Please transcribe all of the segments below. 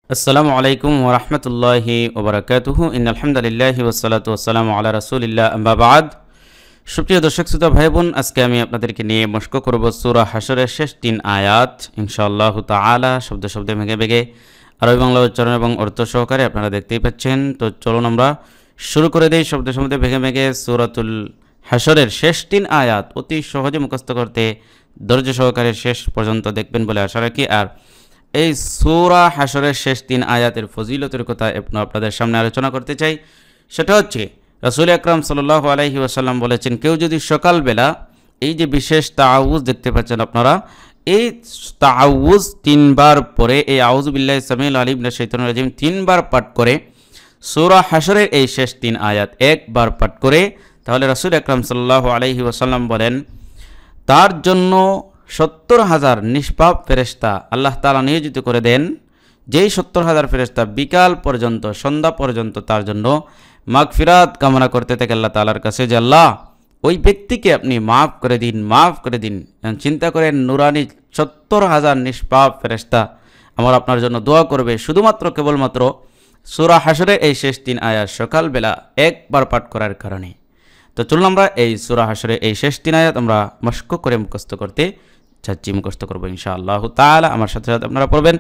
আসসালামু আলাইকুম ওয়া রাহমাতুল্লাহি ওয়া বারাকাতুহু ইন্নাল হামদুলিল্লাহি ওয়াস সালাতু ওয়াস সালামু আলা রাসূলিল্লাহ আম্মা বা'দ। সুপ্রিয় দর্শক শ্রোতা ভাই বোন, আজকে আমি আপনাদেরকে নিয়ে মশক করব সূরা হাশরের শেষ 3 আয়াত ইনশাআল্লাহ তাআলা শব্দ শব্দে ভেঙে ভেঙে আরবি বাংলা উচ্চারণ এবং অর্থ সহকারে। আপনারা দেখতেই পাচ্ছেন। তো চলুন আমরা শুরু করে দেই শব্দ শব্দে ভেঙে ভেঙে। সূরাতুল হাশরের শেষ 3 আয়াত অতি সহজে মুখস্থ করতে ধৈর্য সহকারে শেষ পর্যন্ত দেখবেন বলে আশা রাখি। আর এই সূরা হাশরের শেষ 3 আয়াতের ফজিলতের কথা আপনাদের সামনে আলোচনা করতে চাই। সেটা হচ্ছে রাসূল আকরাম সাল্লাল্লাহু আলাইহি ওয়াসাল্লাম বলেছেন, কেউ যদি সকালবেলা এই যে বিশেষ তাআউয দেখতে পাচ্ছেন আপনারা, এই তাআউয 3 বার পরে, এই আউযু বিল্লাহি সামিউল আলিম মিনাশ শাইতানির রাজিম 3 বার পাঠ করে সূরা হাশরের এই শেষ 3 আয়াত একবার পাঠ করে, তাহলে রাসূল আকরাম সাল্লাল্লাহু আলাইহি ওয়াসাল্লাম বলেন তার জন্য 70,000 নিষ্পাপ ফেরেশতা আল্লাহ তাআলা নিয়োজিত করে দেন। যেই 70,000 ফেরেশতা বিকাল পর্যন্ত, সন্ধ্যা পর্যন্ত তার জন্য মাগফিরাত কামনা করতে থাকে আল্লাহ তাআলার কাছে যে আল্লাহ ওই ব্যক্তিকে আপনি মাফ করে দিন, মাফ করে দিন। চিন্তা করেন, নুরানি 70,000 নিষ্পাপ ফেরেশতা আমার আপনার জন্য দোয়া করবে শুধুমাত্র কেবলমাত্র সূরা হাশরের এই শেষ 3 আয়াত সকালবেলা একবার পাঠ করার কারণে। তো চলুন আমরা এই সূরা হাশরের এই শেষ 3 আয়াত আমরা মশক করে মুখস্থ করতে চাচ্ছি, মুখস্থ করবো ইনশাআল্লাহ তাআলা। আমার সাথে সাথে আপনারা পড়বেন,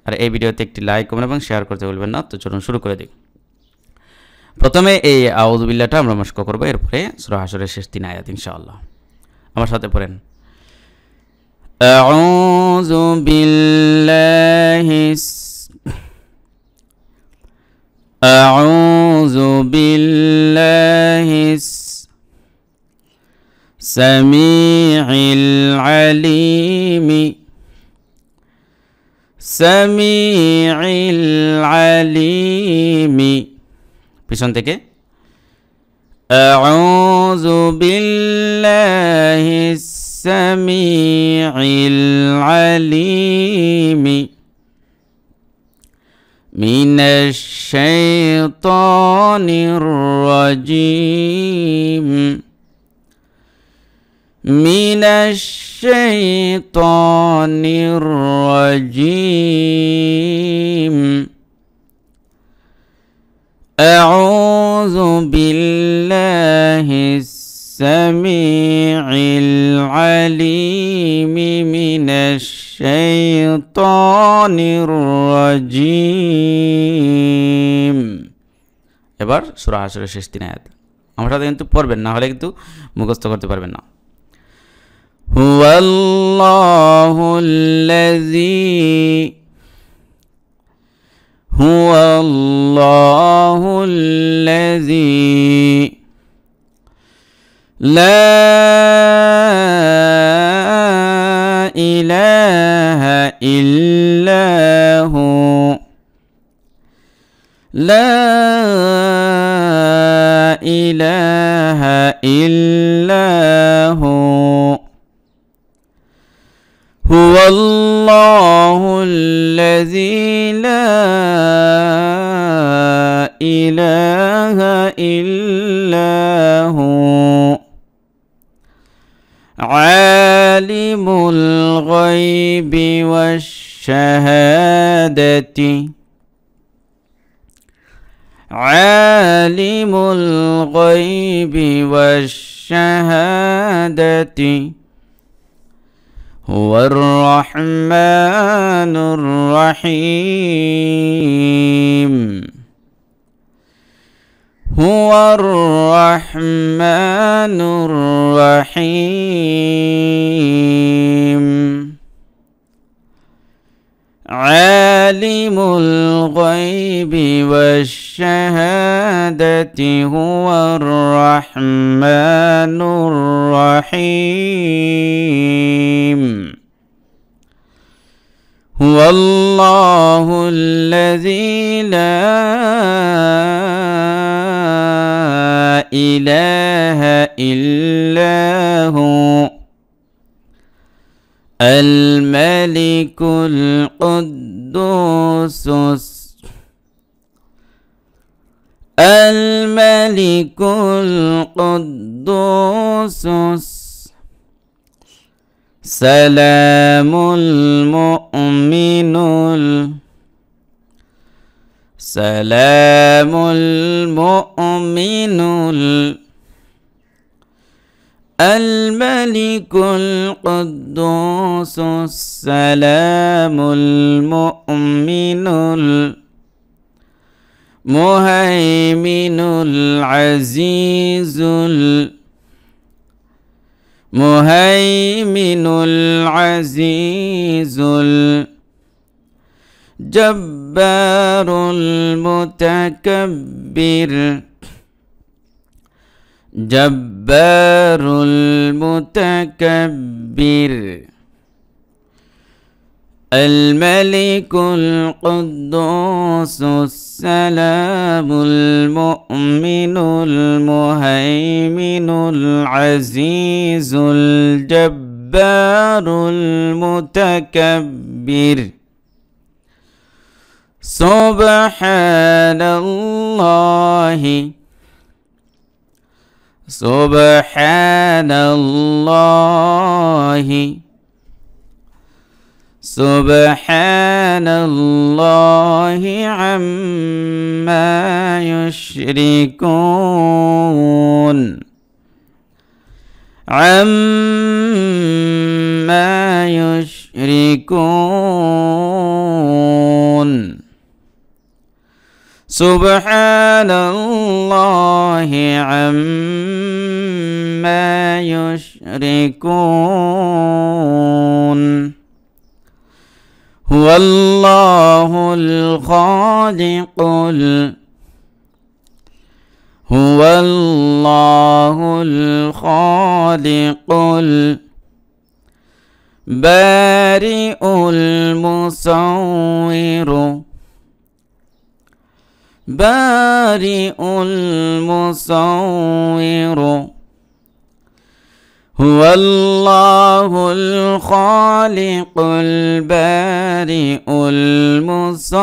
আর এই ভিডিওতে একটি লাইক, কমেন্ট এবং শেয়ার করতে ভুলবেন না। তো চলুন শুরু করে দিই। প্রথমে এই আউযু বিল্লাহটা আমরা মশক করব, এরপরে সূরা হাশরের শেষ 3 আয়াত ইনশাআল্লাহ। আমার সাথে পড়েন। আউযু বিল্লাহি সামিউল আলিম পিছন থেকে আউযু বিল্লাহি সামিউল আলিম মিনাশ শাইতানির রাজিম মিনাশ শাইতানির রাজিম আউযু বিল্লাহিস সামিউল আলিম মিনাশ শাইতানির রাজিম। এবার সূরা হাশরের শেষ 3 আয়াত আমার সাথে কিন্তু পড়বেন, না হলে কিন্তু মুখস্থ করতে পারবেন না। হুয়াল্লাহুল্লাযী লা ইলাহা ইল্লাহু লা ইলাহা ইল্লাহু হুয়াল্লাহুল্লাযী লা ইলাহা ইল্লাহু আলিমুল গায়বি ওয়াশ শাহাদাতি আলিমুল গায়বি ওয়াশ শাহাদাতি হুয়ার রহমানুর রহিম হুয়ার রহমানুর রহিম আলিমুল গায়বি ওয়াশ শাহাদাতি হুয়ার রহমানুর রহিম হুয়াল্লাহুল্লাযী লা ইলাহা ইল্লাহু আল মালিকুল কুদ্দুস الملك القدوس سلام المؤمن سلام المؤمن الملك القدوس السلام المؤمن المهيمن العزيز الجبار المتكبر الملك القدوس السلام المؤمن المهيمن العزيز الجبار المتكبر سبحان الله سبحان الله سبحان الله عما يشركون سبحان الله عما يشركون هو الله الخالق البارئ المصور هو الله الخالق البارئ المصور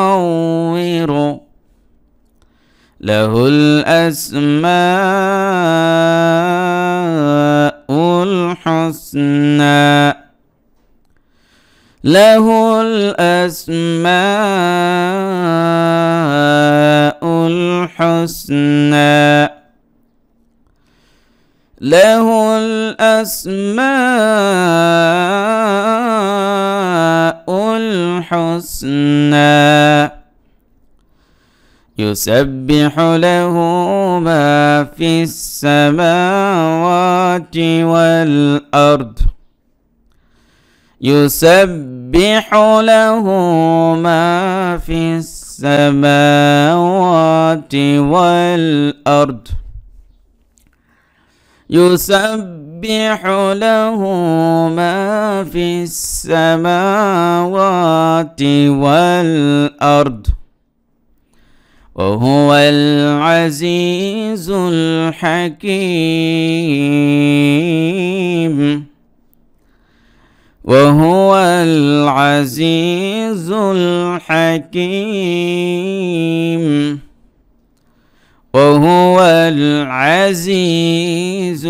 له الأسماء الحسنى له الأسماء الحسنى يسبح له ما في السماوات والأرض يسبح له ما في السماوات والأرض يسبح له ما في السماوات والأرض وهو العزيز الحكيم وهو العزيز الحكيم وهو العزيز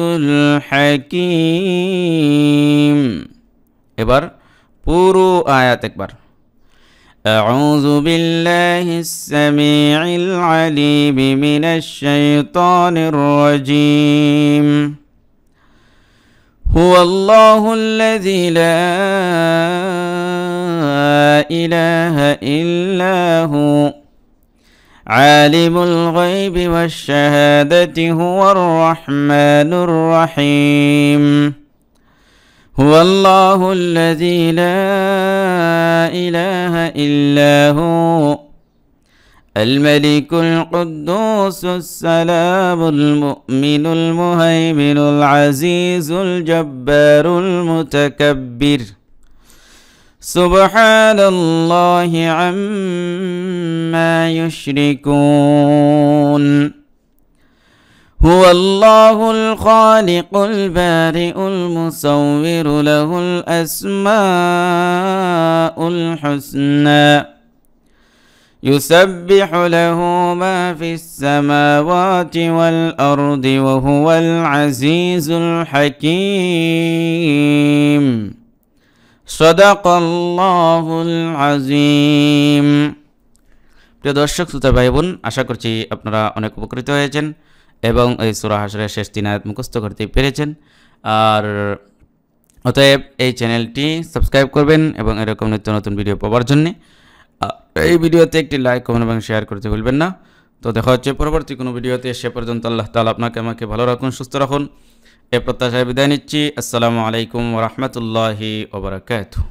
الحكيم এবার পুরো আয়াত একবার أعوذ بالله السميع العليم من الشيطان الرجيم هو الله الذي لا إله إلا هو عالم الغيب والشهادة هو الرحمن الرحيم هو الله الذي لا إله إلا هو الملك القدوس السلام المؤمن المهيمن العزيز الجبار المتكبر سبحان الله عما يشركون هو الله الخالق البارئ المصور له الأسماء الحسنى يسبح له ما في السماوات والأرض وهو العزيز الحكيم صدق الله العظيم প্রিয় দর্শক শ্রোতা ভাই বোন, আশা করছি আপনারা অনেক উপকৃত হয়েছেন এবং এই সূরা হাশরের শেষ 3 আয়াত মুখস্থ করতে পেরেছেন। আর অতএব এই চ্যানেলটি সাবস্ক্রাইব করবেন এবং এরকম নিত্য নতুন ভিডিও পাওয়ার জন্যে এই ভিডিওতে একটি লাইক, কমেন্ট এবং শেয়ার করতে ভুলবেন না। তো দেখা হচ্ছে পরবর্তী কোনো ভিডিওতে। সে পর্যন্ত আল্লাহ তাআলা আপনাকে আমাকে ভালো রাখুন, সুস্থ রাখুন, এ প্রত্যাশায় বিদায় নিচ্ছি। আসসালামু আলাইকুম ওয়া রাহমাতুল্লাহি ওয়া বারাকাতুহু।